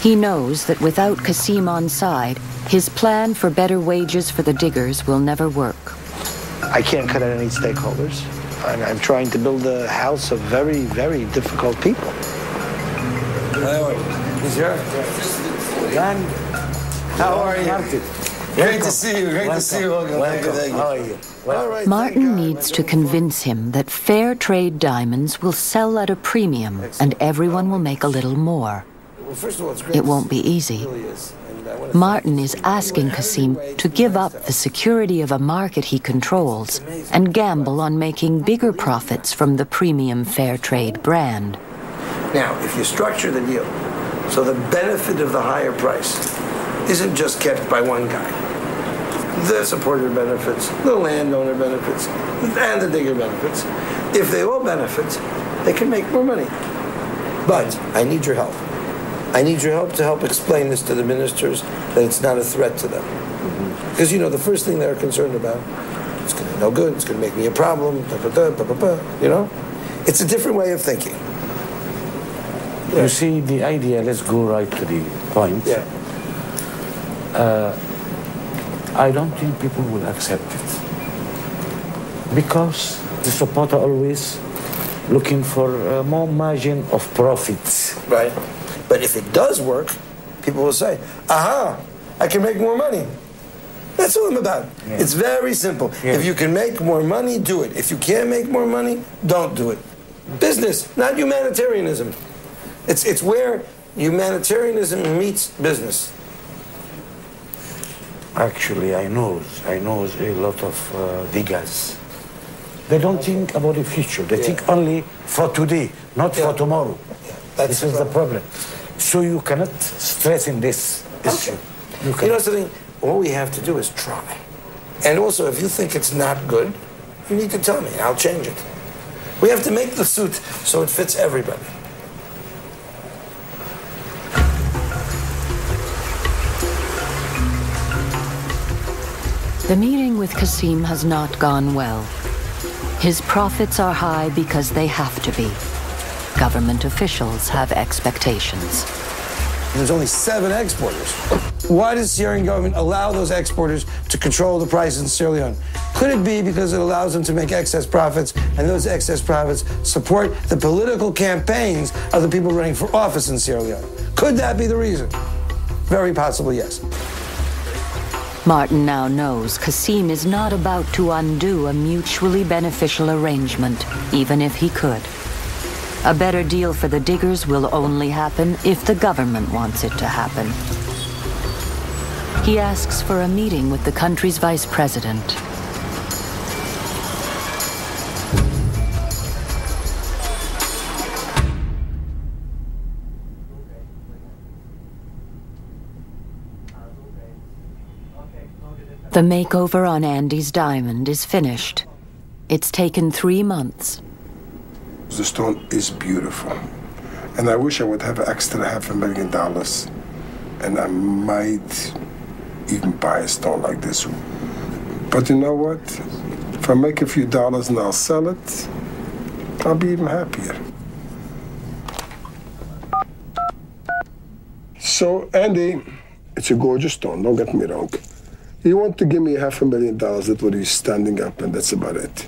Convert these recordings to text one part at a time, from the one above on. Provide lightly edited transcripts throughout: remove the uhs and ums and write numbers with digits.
He knows that without Kasim on side, his plan for better wages for the diggers will never work. I can't cut out any stakeholders. I'm trying to build a house of very, very difficult people. He's here. John, how are you? Great to see you. Great to see you. Welcome. How are you? All right, Martin needs to convince him that fair trade diamonds will sell at a premium and everyone will make a little more. Well, first of all, it's great. It won't be easy. Martin is asking Kasim to give up the security of a market he controls and gamble on making bigger profits from the premium fair trade brand. Now, if you structure the deal so the benefit of the higher price isn't just kept by one guy, the supporter benefits, the landowner benefits, and the digger benefits. If they all benefit, they can make more money. But I need your help. I need your help to help explain this to the ministers, that it's not a threat to them. Because, you know, the first thing they're concerned about, it's going to be no good, it's going to make me a problem, you know? It's a different way of thinking. Yeah. You see, the idea, let's go right to the point. Yeah. I don't think people will accept it. Because the supporter always looking for more margin of profits. Right. But if it does work, people will say, aha, I can make more money. That's all I'm about. Yeah. It's very simple. Yeah. If you can make more money, do it. If you can't make more money, don't do it. Business, not humanitarianism. It's where humanitarianism meets business. Actually, I know a lot of diggers. They don't think about the future. They think only for today, not for tomorrow. Yeah. This is the problem. So you cannot stress in this issue. You know something? All we have to do is try. And also, if you think it's not good, you need to tell me. I'll change it. We have to make the suit so it fits everybody. The meeting with Kasim has not gone well. His profits are high because they have to be. Government officials have expectations. There's only 7 exporters. Why does the Syrian government allow those exporters to control the price in Sierra Leone? Could it be because it allows them to make excess profits, and those excess profits support the political campaigns of the people running for office in Sierra Leone? Could that be the reason? Very possibly, yes. Martin now knows Kasim is not about to undo a mutually beneficial arrangement, even if he could. A better deal for the diggers will only happen if the government wants it to happen. He asks for a meeting with the country's vice president. The makeover on Andy's diamond is finished. It's taken 3 months. The stone is beautiful. And I wish I would have an extra $500,000. And I might even buy a stone like this. But you know what? If I make a few dollars and I'll sell it, I'll be even happier. So, Andy, it's a gorgeous stone, don't get me wrong. You want to give me $500,000, that's what he's standing up, and that's about it.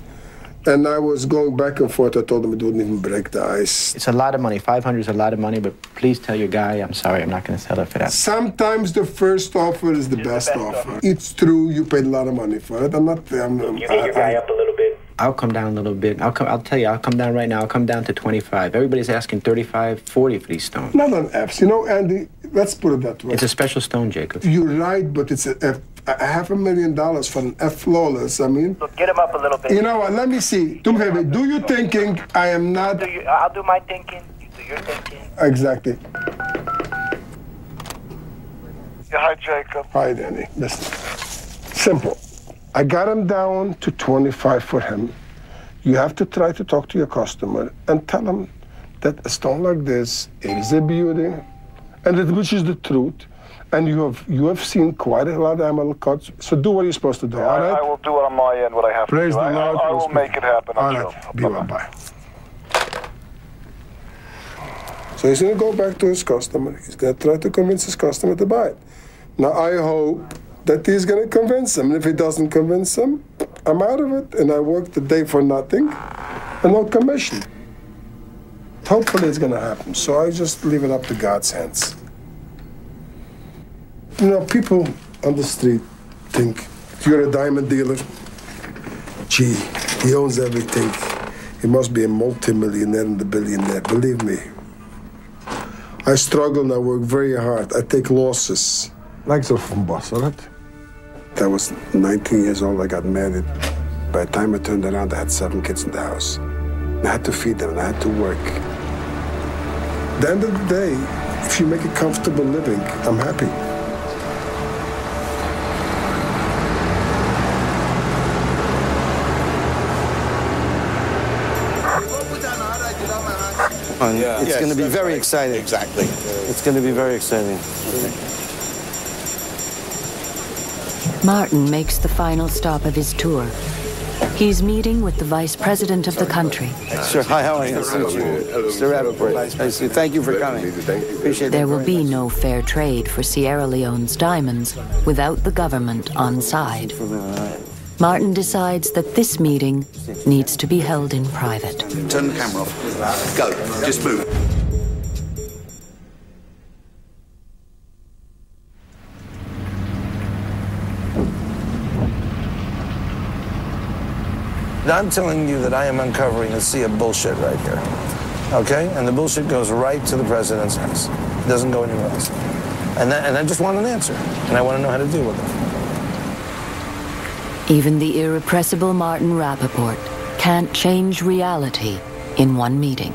And I was going back and forth. I told him it wouldn't even break the ice. It's a lot of money. 500 is a lot of money, but please tell your guy, I'm sorry, I'm not going to sell it for that. Sometimes the first offer is the best offer. It's true, you paid a lot of money for it. You need your guy up a little bit. I'll come down a little bit. I'll tell you, I'll come down right now. I'll come down to 25. Everybody's asking 35, 40 for these stones. Not on Fs. You know, Andy, let's put it that way. It's a special stone, Jacob. You're right, but it's a F. $500,000 for an F flawless, I mean. Look, get him up a little bit. You know what, let me see. Do you thinking I am not... I'll do my thinking, you do your thinking. Exactly. Yeah, hi, Jacob. Hi, Danny. Listen, simple. I got him down to 25 for him. You have to try to talk to your customer and tell him that a stone like this is a beauty, and which is the truth. And you have seen quite a lot of emerald cuts, so do what you're supposed to do, all right? I will do it on my end, what I have Praise to do. the Lord. I will make it happen, all I'm right. sure. Be right, bye. So he's going to go back to his customer. He's going to try to convince his customer to buy it. Now, I hope that he's going to convince him. And if he doesn't convince him, I'm out of it. And I work the day for nothing and no commission. Hopefully it's going to happen. So I just leave it up to God's hands. You know, people on the street think, you're a diamond dealer. Gee, he owns everything. He must be a multimillionaire and a billionaire. Believe me. I struggle and I work very hard. I take losses. Like zo van Bas, right? I was 19 years old. I got married. By the time I turned around, I had 7 kids in the house. I had to feed them and I had to work. At the end of the day, if you make a comfortable living, I'm happy. It's going to be very exciting. Exactly. It's going to be very exciting. Martin makes the final stop of his tour. He's meeting with the vice president of the country. Sure. Hi, how are you? Nice to meet you. Mr. Rappaport. Nice to meet you. Thank you for coming. Appreciate it. There will be no fair trade for Sierra Leone's diamonds without the government on side. Martin decides that this meeting needs to be held in private. Turn the camera off. Go. Just move. I'm telling you that I am uncovering a sea of bullshit right here. Okay? And the bullshit goes right to the president's house. It doesn't go anywhere else. And I just want an answer. And I want to know how to deal with it. Even the irrepressible Martin Rappaport can't change reality in one meeting.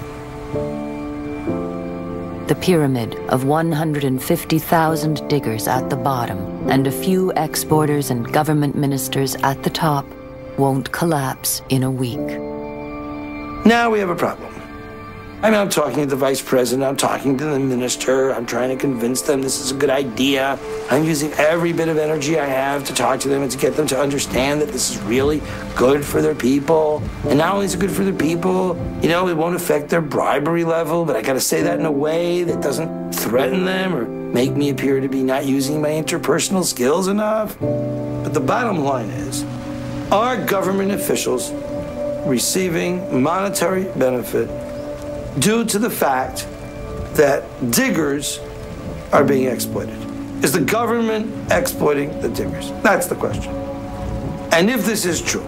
The pyramid of 150,000 diggers at the bottom and a few exporters and government ministers at the top won't collapse in a week. Now we have a problem. I mean, I'm talking to the vice president, I'm talking to the minister, I'm trying to convince them this is a good idea. I'm using every bit of energy I have to talk to them and to get them to understand that this is really good for their people. And not only is it good for their people, you know, it won't affect their bribery level, but I gotta say that in a way that doesn't threaten them or make me appear to be not using my interpersonal skills enough. But the bottom line is, are government officials receiving monetary benefit due to the fact that diggers are being exploited? Is the government exploiting the diggers? That's the question. And if this is true,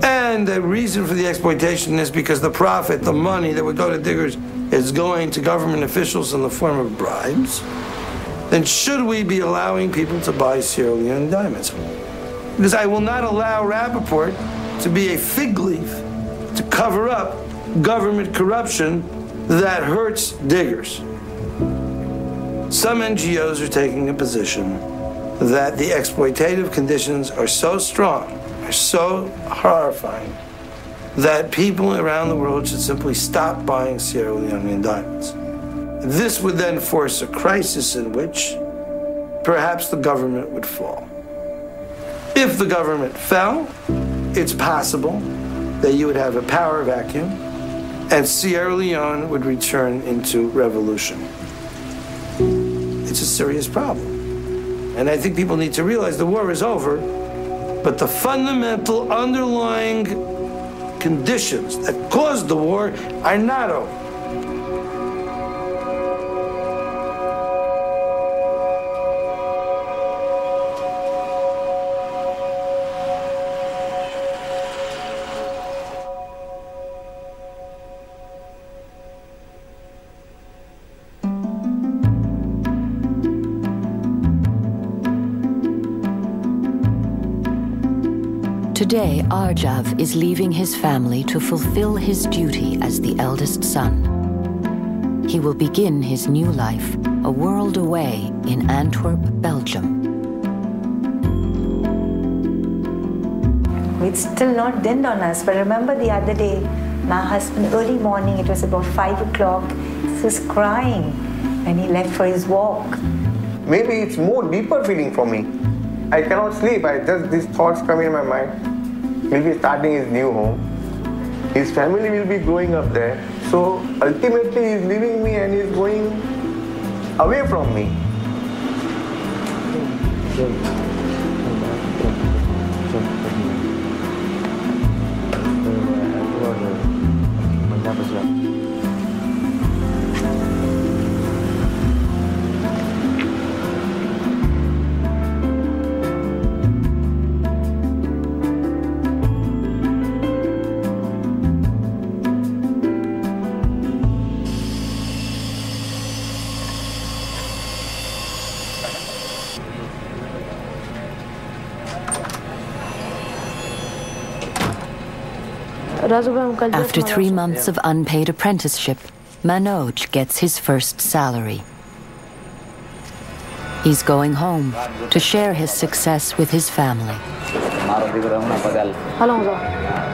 and the reason for the exploitation is because the profit, the money that would go to diggers is going to government officials in the form of bribes, then should we be allowing people to buy Sierra Leone diamonds? Because I will not allow Rappaport to be a fig leaf to cover up government corruption that hurts diggers. Some NGOs are taking a position that the exploitative conditions are so strong, are so horrifying, that people around the world should simply stop buying Sierra Leonean diamonds. This would then force a crisis in which perhaps the government would fall. If the government fell, it's possible that you would have a power vacuum and Sierra Leone would return into revolution. It's a serious problem. And I think people need to realize the war is over, but the fundamental underlying conditions that caused the war are not over. Today, Arjav is leaving his family to fulfill his duty as the eldest son. He will begin his new life a world away in Antwerp, Belgium. It's still not dawned on us, but remember the other day, my husband, early morning, it was about 5 o'clock, he was crying when he left for his walk. Maybe it's more deeper feeling for me. I cannot sleep. These thoughts come in my mind. He'll be starting his new home. His family will be growing up there. So ultimately he's leaving me and he's going away from me. After 3 months of unpaid apprenticeship, Manoj gets his first salary. He's going home to share his success with his family. How long, sir?